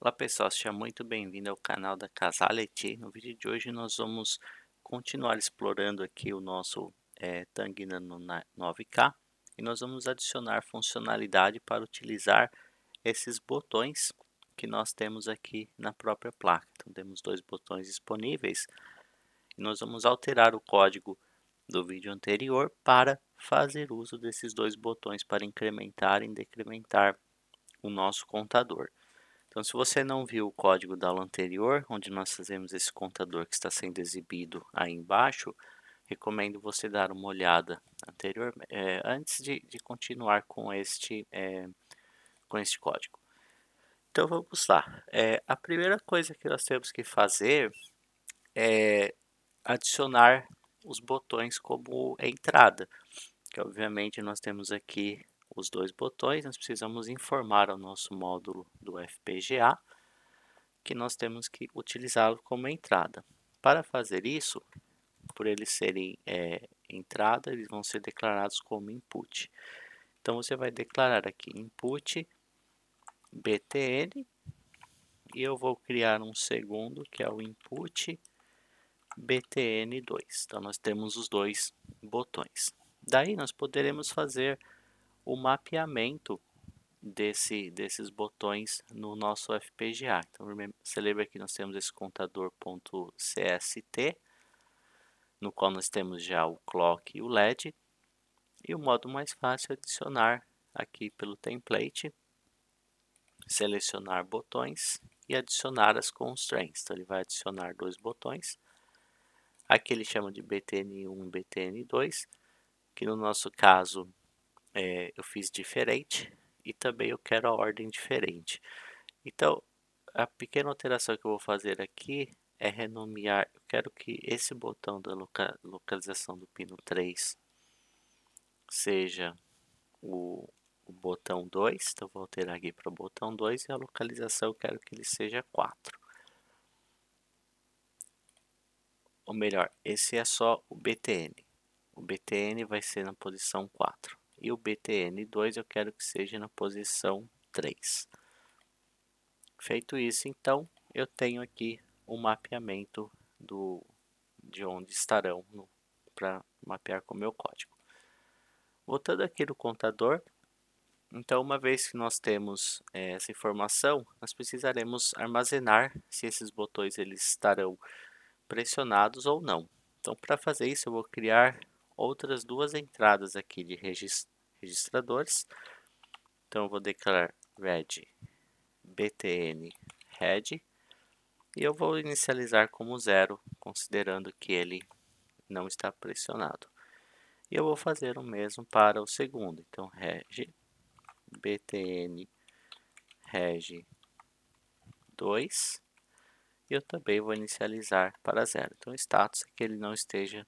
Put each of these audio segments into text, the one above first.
Olá pessoal, seja muito bem-vindo ao canal da Casale IT. No vídeo de hoje nós vamos continuar explorando aqui o nosso Tang Nano 9K e nós vamos adicionar funcionalidade para utilizar esses botões que nós temos aqui na própria placa. Então temos dois botões disponíveis e nós vamos alterar o código do vídeo anterior para fazer uso desses dois botões para incrementar e decrementar o nosso contador. Então, se você não viu o código da aula anterior, onde nós fazemos esse contador que está sendo exibido aí embaixo, recomendo você dar uma olhada anterior, antes de continuar com este código. Então, vamos lá. A primeira coisa que nós temos que fazer é adicionar os botões como entrada, que obviamente nós temos aqui os dois botões, nós precisamos informar ao nosso módulo do FPGA que nós temos que utilizá-lo como entrada. Para fazer isso, por eles serem entrada, eles vão ser declarados como input. Então você vai declarar aqui input btn e eu vou criar um segundo que é o input btn2. Então nós temos os dois botões. Daí nós poderemos fazer o mapeamento desses botões no nosso FPGA. Então você lembra que nós temos esse contador .cst, no qual nós temos já o clock e o LED, e o modo mais fácil é adicionar aqui pelo template, selecionar botões e adicionar as constraints. Então ele vai adicionar dois botões, aqui ele chama de btn1 e btn2, que no nosso caso eu fiz diferente, e também eu quero a ordem diferente. Então, a pequena alteração que eu vou fazer aqui é renomear. Eu quero que esse botão da localização do pino 3 seja o botão 2. Então, vou alterar aqui para o botão 2 e a localização eu quero que ele seja 4. Ou melhor, esse é só o BTN. O BTN vai ser na posição 4. E o BTN2 eu quero que seja na posição 3. Feito isso, então, eu tenho aqui o mapeamento de onde estarão para mapear com o meu código. Voltando aqui no contador, então uma vez que nós temos essa informação, nós precisaremos armazenar se esses botões eles estarão pressionados ou não. Então para fazer isso eu vou criar outras duas entradas aqui de registradores. Então eu vou declarar red btn red e eu vou inicializar como 0, considerando que ele não está pressionado. E eu vou fazer o mesmo para o segundo. Então, reg btn reg 2. E eu também vou inicializar para 0. Então, o status é que ele não esteja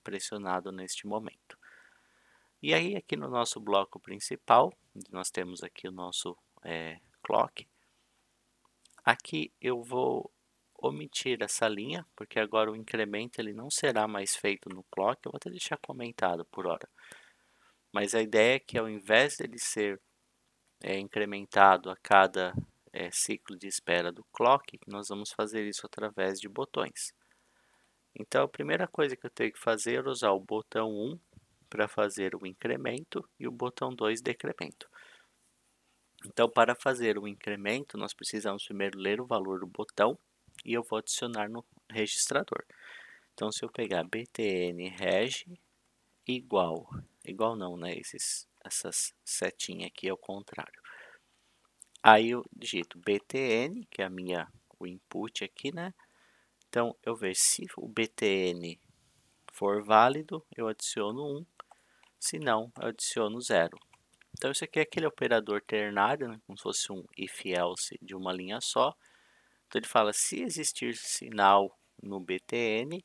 pressionado neste momento. E aí, aqui no nosso bloco principal, nós temos aqui o nosso clock. Aqui eu vou omitir essa linha, porque agora o incremento ele não será mais feito no clock. Eu vou até deixar comentado por hora. Mas a ideia é que ao invés dele ser incrementado a cada ciclo de espera do clock, nós vamos fazer isso através de botões. Então a primeira coisa que eu tenho que fazer é usar o botão 1 para fazer o incremento e o botão 2 decremento. Então para fazer o incremento nós precisamos primeiro ler o valor do botão e eu vou adicionar no registrador. Então se eu pegar btn reg igual não, né? Essas setinhas aqui é o contrário. Aí eu digito btn, que é o input aqui, né? Então eu vejo se o btn for válido, eu adiciono 1, se não, eu adiciono 0. Então isso aqui é aquele operador ternário, né? Como se fosse um if-else de uma linha só. Então ele fala, se existir sinal no btn,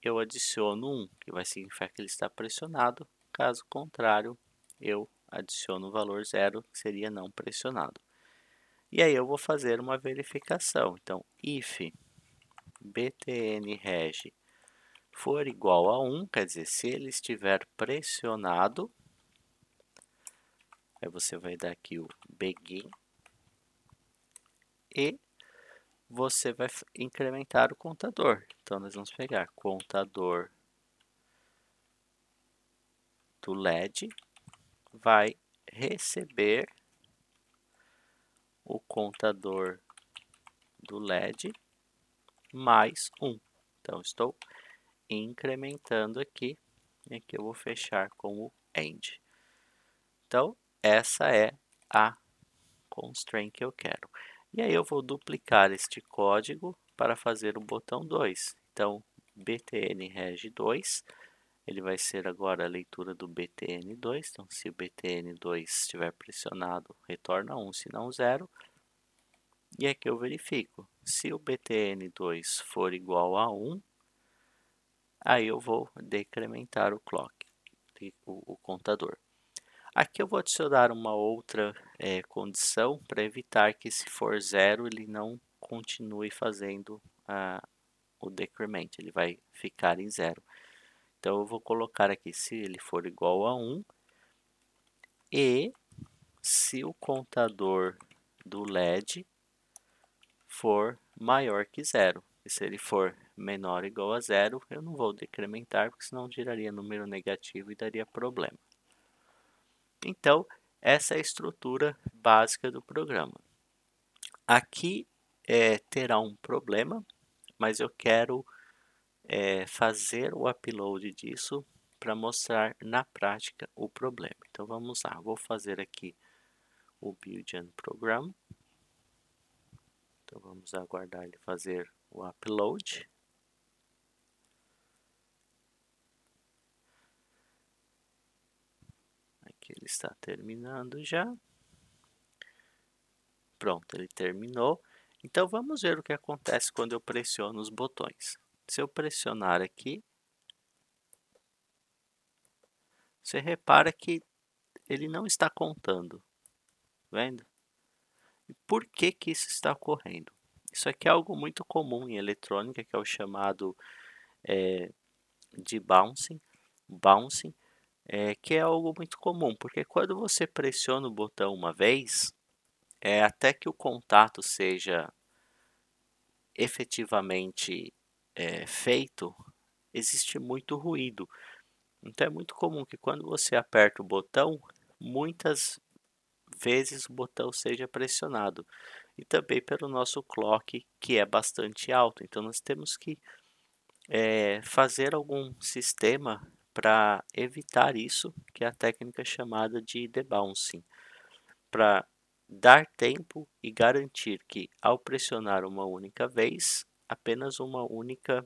eu adiciono 1, que vai significar que ele está pressionado. Caso contrário, eu adiciono o valor 0, que seria não pressionado. E aí eu vou fazer uma verificação. Então, if btn reg for igual a 1, quer dizer, se ele estiver pressionado, aí você vai dar aqui o begin e você vai incrementar o contador. Então, nós vamos pegar contador do LED, vai receber o contador do LED mais 1. Então, estou incrementando aqui, e aqui eu vou fechar com o AND. Então, essa é a constraint que eu quero. E aí eu vou duplicar este código para fazer o botão 2. Então, btn reg 2, ele vai ser agora a leitura do btn2. Então, se o btn2 estiver pressionado, retorna 1, se não 0. E aqui eu verifico. Se o btn2 for igual a 1, aí eu vou decrementar o clock, o contador. Aqui eu vou adicionar uma outra condição para evitar que, se for 0, ele não continue fazendo o decrement, ele vai ficar em 0. Então eu vou colocar aqui se ele for igual a 1 e se o contador do LED for maior que 0. E se ele for menor ou igual a 0, eu não vou decrementar, porque senão geraria número negativo e daria problema. Então, essa é a estrutura básica do programa. Aqui terá um problema, mas eu quero fazer o upload disso para mostrar na prática o problema. Então vamos lá, vou fazer aqui o build program. Então vamos aguardar ele fazer o upload. Aqui ele está terminando já. Pronto, ele terminou. Então vamos ver o que acontece quando eu pressiono os botões. Se eu pressionar aqui, você repara que ele não está contando, vendo? E por que que isso está ocorrendo? Isso aqui é algo muito comum em eletrônica, que é o chamado de bouncing, que é algo muito comum, porque quando você pressiona o botão uma vez, até que o contato seja efetivamente feito, existe muito ruído. Então é muito comum que quando você aperta o botão, muitas vezes o botão seja pressionado. E também pelo nosso clock, que é bastante alto. Então nós temos que fazer algum sistema para evitar isso, que é a técnica chamada de debouncing, para dar tempo e garantir que, ao pressionar uma única vez, apenas uma única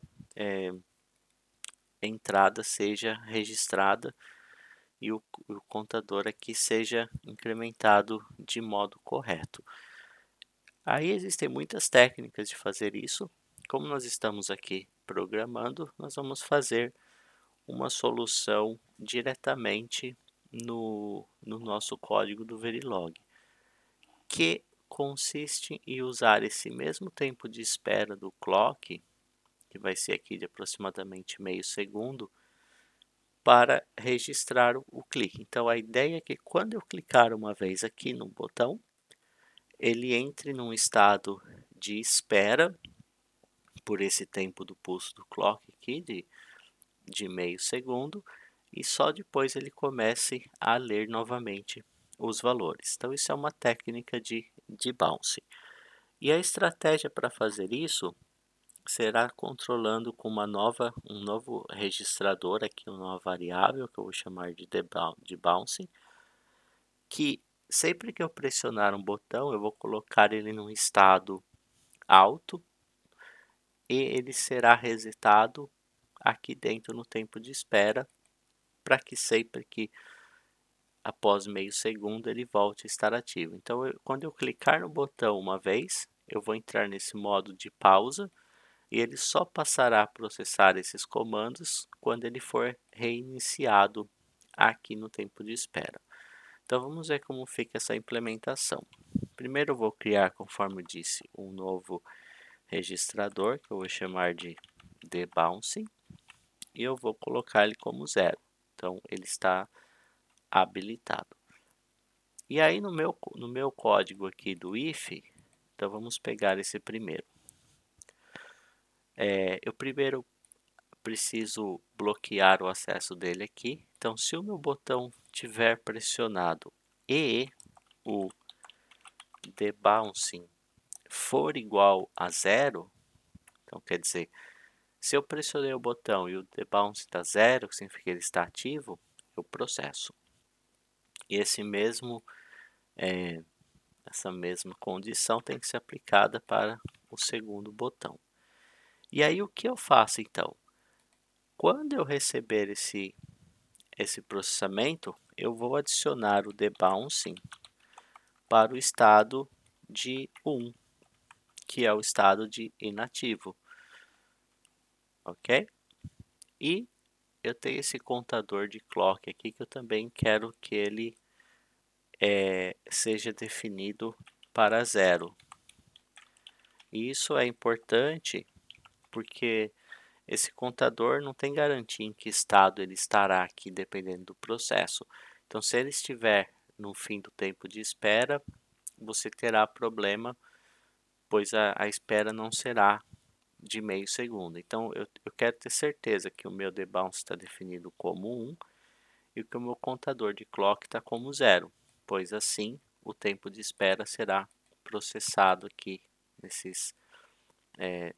entrada seja registrada e o contador aqui seja incrementado de modo correto. Aí existem muitas técnicas de fazer isso. Como nós estamos aqui programando, nós vamos fazer uma solução diretamente no nosso código do Verilog, que consiste em usar esse mesmo tempo de espera do clock, que vai ser aqui de aproximadamente meio segundo, para registrar o clique. Então a ideia é que quando eu clicar uma vez aqui no botão, ele entre num estado de espera por esse tempo do pulso do clock aqui de meio segundo, e só depois ele comece a ler novamente os valores. Então isso é uma técnica de bouncing. E a estratégia para fazer isso será controlando com um novo registrador aqui, uma nova variável que eu vou chamar de bouncing, que sempre que eu pressionar um botão eu vou colocar ele num estado alto e ele será resetado aqui dentro no tempo de espera, para que sempre que após meio segundo ele volte a estar ativo. Então quando eu clicar no botão uma vez, eu vou entrar nesse modo de pausa e ele só passará a processar esses comandos quando ele for reiniciado aqui no tempo de espera. Então vamos ver como fica essa implementação. Primeiro eu vou criar, conforme eu disse, um novo registrador que eu vou chamar de debouncing e eu vou colocar ele como 0. Então ele está habilitado. E aí no meu código aqui do if, Então vamos pegar esse primeiro. Eu primeiro preciso bloquear o acesso dele aqui. Então, se o meu botão tiver pressionado e o debouncing for igual a 0, então quer dizer, se eu pressionei o botão e o debounce está 0, que significa que ele está ativo, eu processo. E essa mesma condição tem que ser aplicada para o segundo botão. E aí o que eu faço então? Quando eu receber esse processamento, eu vou adicionar o debouncing para o estado de 1, que é o estado de inativo, ok? E eu tenho esse contador de clock aqui que eu também quero que ele seja definido para 0. E isso é importante porque esse contador não tem garantia em que estado ele estará aqui, dependendo do processo. Então, se ele estiver no fim do tempo de espera, você terá problema, pois a espera não será de meio segundo. Então, eu quero ter certeza que o meu debounce está definido como 1 e que o meu contador de clock está como 0, pois assim o tempo de espera será processado aqui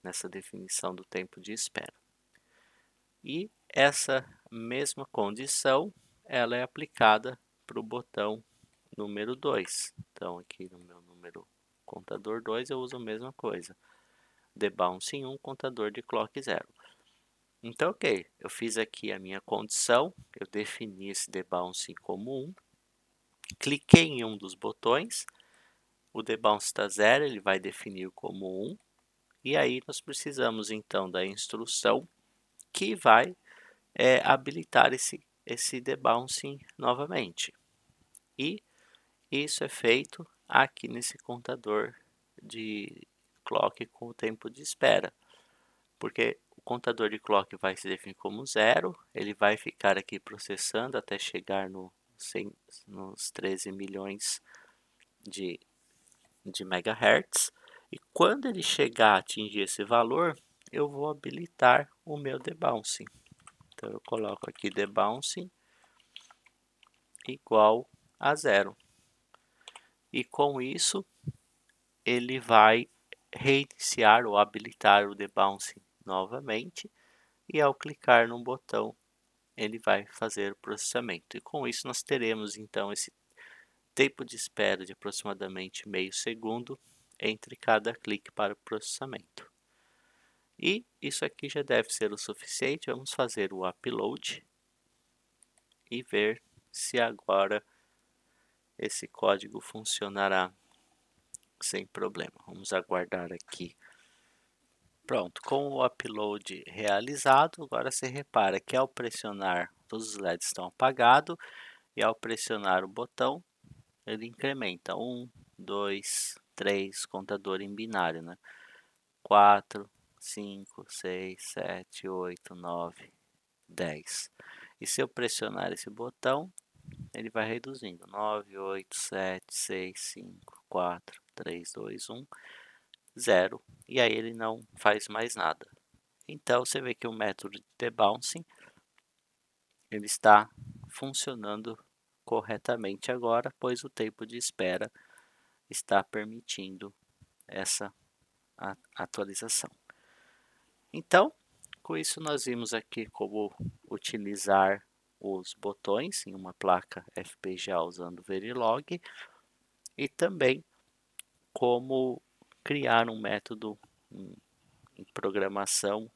nessa definição do tempo de espera. E essa mesma condição ela é aplicada para o botão número 2. Então aqui no meu número contador 2 eu uso a mesma coisa. Debouncing 1, contador de clock 0. Então ok, eu fiz aqui a minha condição, eu defini esse debouncing como 1, cliquei em um dos botões, o debounce está 0, ele vai definir como 1, e aí nós precisamos então da instrução que vai habilitar esse debouncing novamente. E isso é feito aqui nesse contador de clock com o tempo de espera, porque o contador de clock vai se definir como 0, ele vai ficar aqui processando até chegar nos 13 milhões de megahertz, e quando ele chegar a atingir esse valor, eu vou habilitar o meu debouncing. Então eu coloco aqui debouncing igual a 0. E com isso, ele vai reiniciar ou habilitar o debouncing novamente. E ao clicar no botão, ele vai fazer o processamento. E com isso, nós teremos então esse tempo de espera de aproximadamente meio segundo entre cada clique para o processamento. E isso aqui já deve ser o suficiente. Vamos fazer o upload e ver se agora esse código funcionará sem problema. Vamos aguardar aqui. Pronto, com o upload realizado, agora você repara que ao pressionar, todos os LEDs estão apagados, e ao pressionar o botão, ele incrementa 1, 2, 3, contador em binário, né? 4, 5, 6, 7, 8, 9, 10. E se eu pressionar esse botão, ele vai reduzindo. 9, 8, 7, 6, 5, 4, 3, 2, 1, 0. E aí ele não faz mais nada. Então você vê que o método de debouncing ele está funcionando corretamente agora, pois o tempo de espera está permitindo essa atualização. Então, com isso nós vimos aqui como utilizar os botões em uma placa FPGA usando Verilog e também como criar um método em programação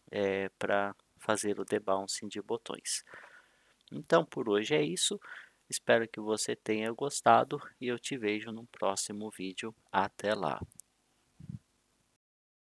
para fazer o debouncing de botões. Então por hoje é isso, espero que você tenha gostado e eu te vejo no próximo vídeo. Até lá!